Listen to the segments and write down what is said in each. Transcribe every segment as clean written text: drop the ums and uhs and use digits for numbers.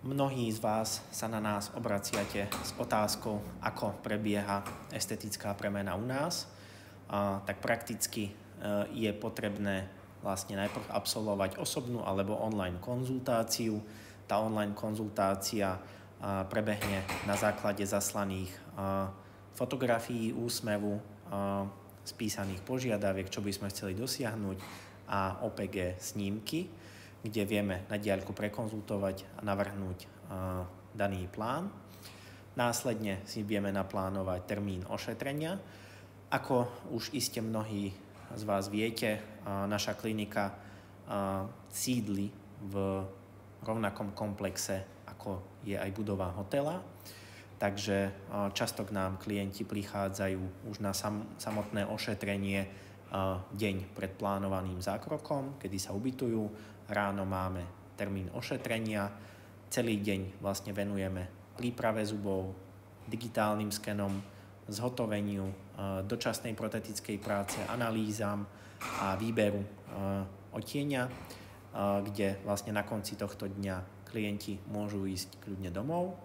Mnohí z vás sa na nás obraciate s otázkou, ako prebieha estetická premena u nás. Tak prakticky je potrebné vlastne najprv absolvovať osobnú alebo online konzultáciu. Tá online konzultácia prebehne na základe zaslaných fotografií úsmevu, spísaných požiadaviek, čo by sme chceli dosiahnuť, a OPG snímky, kde vieme na diaľku prekonzultovať a navrhnúť daný plán. Následne si vieme naplánovať termín ošetrenia. Ako už iste mnohí z vás viete, naša klinika sídli v rovnakom komplexe, ako je aj budova hotela. Takže často k nám klienti prichádzajú už na samotné ošetrenie deň pred plánovaným zákrokom, kedy sa ubytujú. Ráno máme termín ošetrenia. Celý deň vlastne venujeme príprave zubov, digitálnym skenom, zhotoveniu, dočasnej protetickej práce, analýzam a výberu odtieňa, kde vlastne na konci tohto dňa klienti môžu ísť kľudne domov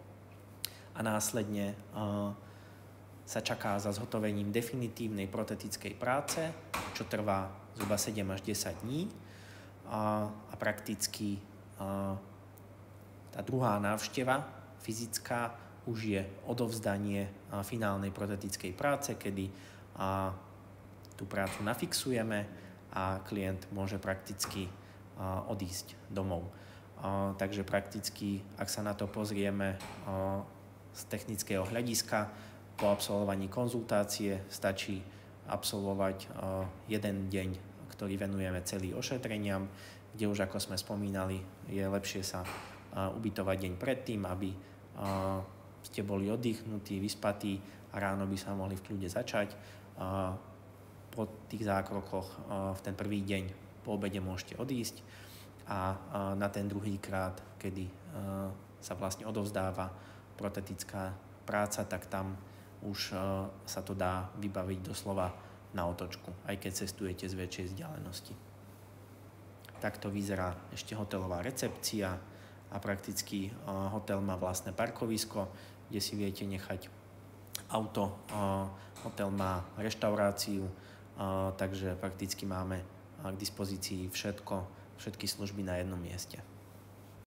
a následne sa čaká za zhotovením definitívnej protetickej práce, čo trvá zhruba 7 až 10 dní a prakticky tá druhá návšteva fyzická už je odovzdanie finálnej protetickej práce, kedy tú prácu nafixujeme a klient môže prakticky odísť domov. Takže prakticky, ak sa na to pozrieme z technického hľadiska, po absolvovaní konzultácie stačí absolvovať jeden deň, ktorý venujeme celý ošetreniam, kde už, ako sme spomínali, je lepšie sa ubytovať deň predtým, aby ste boli oddychnutí, vyspatí a ráno by sa mohli v kľude začať. Po tých zákrokoch v ten prvý deň po obede môžete odísť a na ten druhý krát, kedy sa vlastne odovzdáva protetická práca, tak tam už sa to dá vybaviť doslova na otočku, aj keď cestujete z väčšej vzdialenosti. Takto vyzerá ešte hotelová recepcia a prakticky hotel má vlastné parkovisko, kde si viete nechať auto. Hotel má reštauráciu, takže prakticky máme k dispozícii všetky služby na jednom mieste.